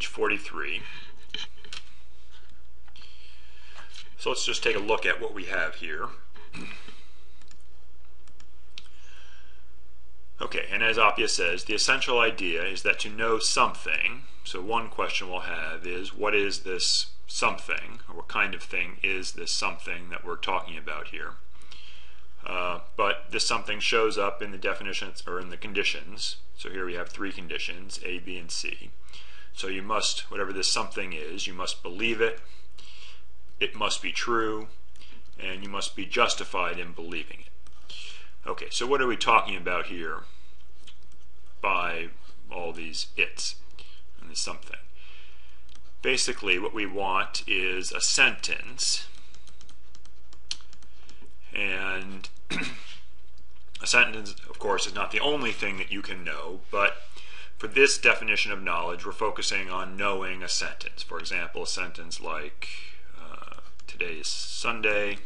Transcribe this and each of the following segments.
page 43. So let's just take a look at what we have here. Okay, and as Appia says, the essential idea is that to know something, so one question we'll have is, what is this something, or what kind of thing is this something that we're talking about here? But this something shows up in the definitions, or in the conditions. So here we have three conditions, A, B, and C. So you must, whatever this something is, you must believe it, it must be true, and you must be justified in believing it. Okay, so what are we talking about here by all these its and this something? Basically, what we want is a sentence, and a sentence, of course, is not the only thing that you can know, but for this definition of knowledge, we're focusing on knowing a sentence. For example, a sentence like, today is Sunday.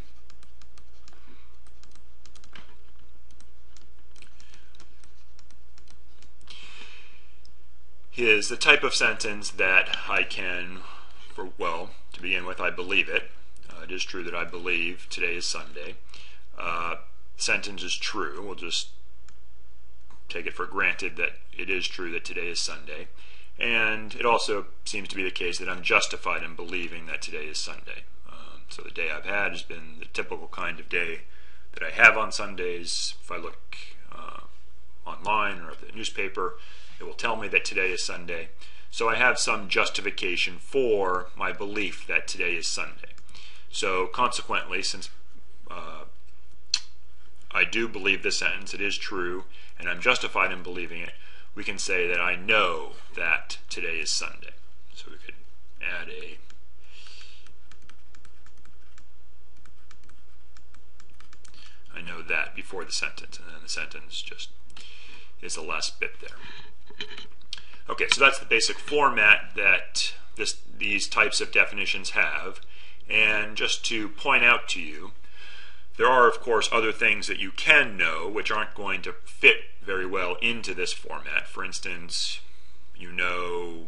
Is the type of sentence that I can, well, to begin with, I believe it. It is true that I believe today is Sunday. Sentence is true. We'll just take it for granted that it is true that today is Sunday. And it also seems to be the case that I'm justified in believing that today is Sunday. So the day I've had has been the typical kind of day that I have on Sundays. If I look online or at the newspaper, it will tell me that today is Sunday. So I have some justification for my belief that today is Sunday. So consequently, since I do believe this sentence, it is true, and I'm justified in believing it, we can say that I know that today is Sunday. So we could add a I know that before the sentence, and then the sentence just is the last bit there. Okay, so that's the basic format that these types of definitions have. And just to point out to you, there are, of course, other things that you can know which aren't going to fit very well into this format. For instance, you know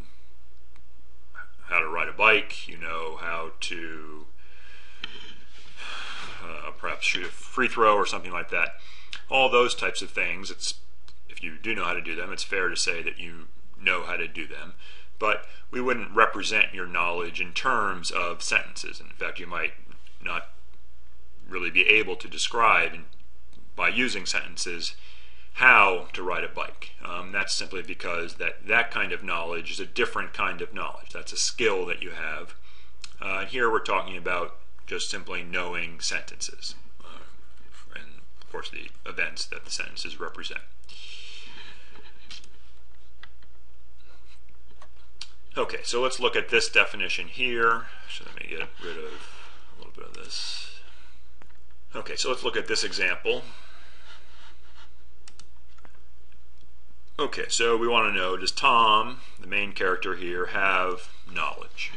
how to ride a bike, you know how to perhaps shoot a free throw or something like that. All those types of things, if you do know how to do them, it's fair to say that you know how to do them. But we wouldn't represent your knowledge in terms of sentences. In fact, you might not really be able to describe by using sentences how to ride a bike. That's simply because that kind of knowledge is a different kind of knowledge. That's a skill that you have. Here we're talking about just simply knowing sentences, and of course the events that the sentences represent. Okay, so let's look at this definition here. So let me get rid of a little bit of this. Okay, so let's look at this example. Okay, so we want to know, does Tom, the main character here, have knowledge?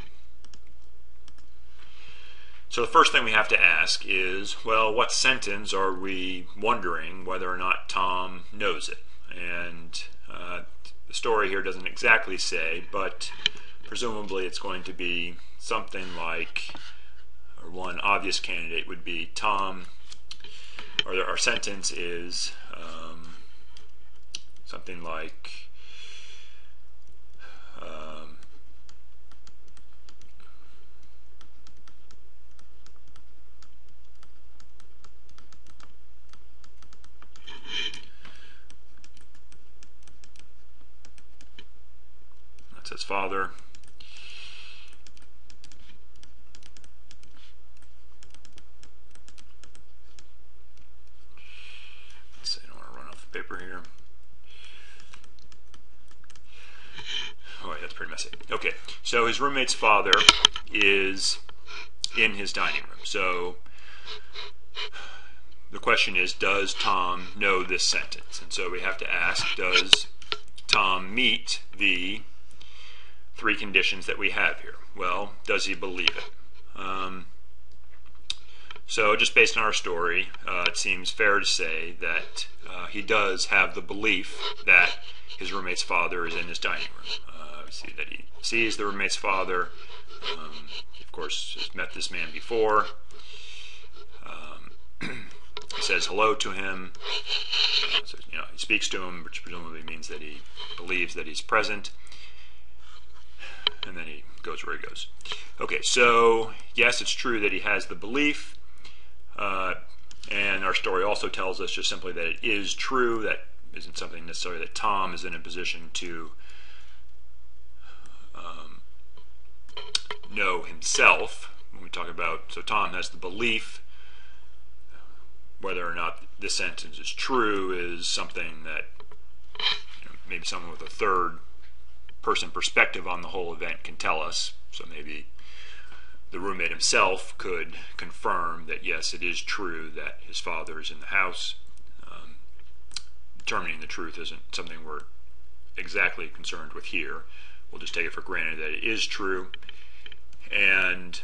So the first thing we have to ask is, well, what sentence are we wondering whether or not Tom knows it? And the story here doesn't exactly say, but presumably it's going to be something like, or one obvious candidate would be Tom, or our sentence is something like, that's his father. Let's see, I don't want to run off the paper here. Oh, yeah, that's pretty messy. Okay, so his roommate's father is in his dining room. So the question is, does Tom know this sentence? And so we have to ask, does Tom meet the three conditions that we have here? Well, does he believe it? So just based on our story, it seems fair to say that he does have the belief that his roommate's father is in his dining room. we see that he sees the roommate's father. He, of course, has met this man before. He says hello to him. So, he speaks to him, which presumably means that he believes that he's present. And then he goes where he goes. Okay, so yes, it's true that he has the belief. And our story also tells us just simply that it is true. That isn't something necessarily that Tom is in a position to know himself. When we talk about, so Tom has the belief. Whether or not this sentence is true is something that maybe someone with a third person perspective on the whole event can tell us. So maybe the roommate himself could confirm that yes, it is true that his father is in the house. Determining the truth isn't something we're exactly concerned with here. We'll just take it for granted that it is true. And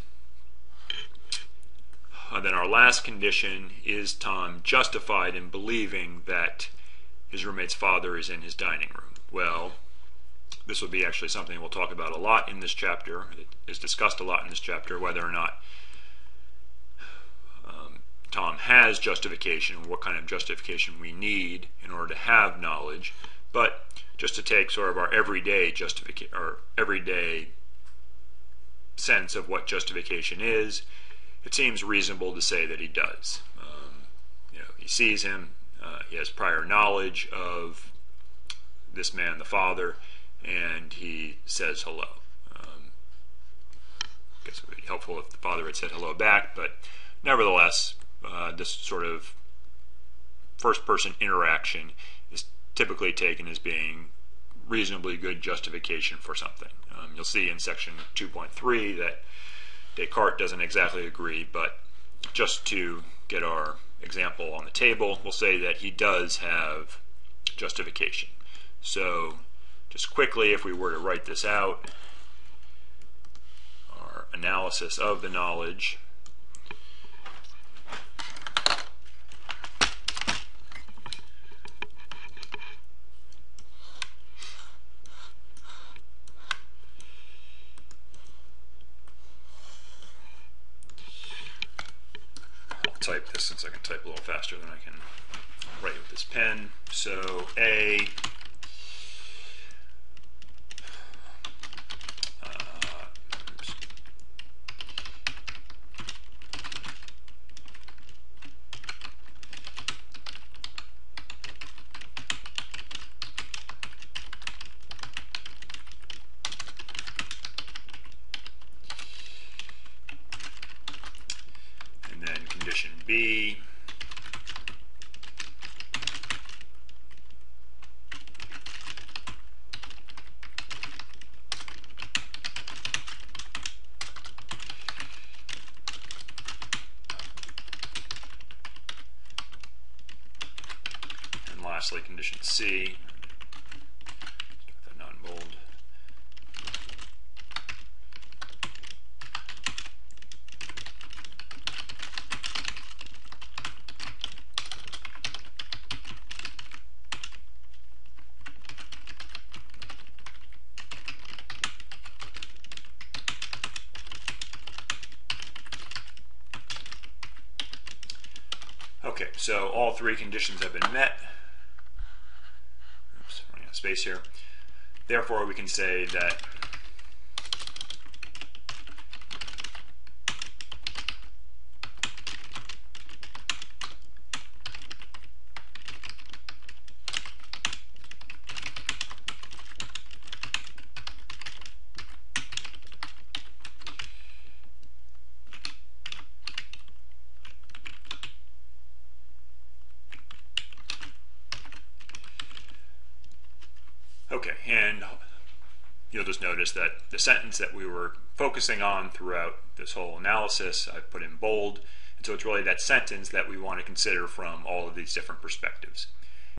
then our last condition is Tom justified in believing that his roommate's father is in his dining room. Well, this will be actually something we'll talk about a lot in this chapter. It is discussed a lot in this chapter, whether or not Tom has justification, what kind of justification we need in order to have knowledge. But just to take sort of our everyday justification, or everyday sense of what justification is, it seems reasonable to say that he does. He sees him, he has prior knowledge of this man, the father, and he says hello. I guess it would be helpful if the father had said hello back, but nevertheless, this sort of first-person interaction is typically taken as being reasonably good justification for something. You'll see in section 2.3 that Descartes doesn't exactly agree, but just to get our example on the table, we'll say that he does have justification. So just quickly, if we were to write this out, our analysis of the knowledge. Type this since I can type a little faster than I can write with this pen. So A, condition B, and lastly condition C, non-bold. Okay, so all three conditions have been met. Oops, running out of space here. Therefore, we can say that okay, and you'll just notice that the sentence that we were focusing on throughout this whole analysis, I've put in bold, and so it's really that sentence that we want to consider from all of these different perspectives.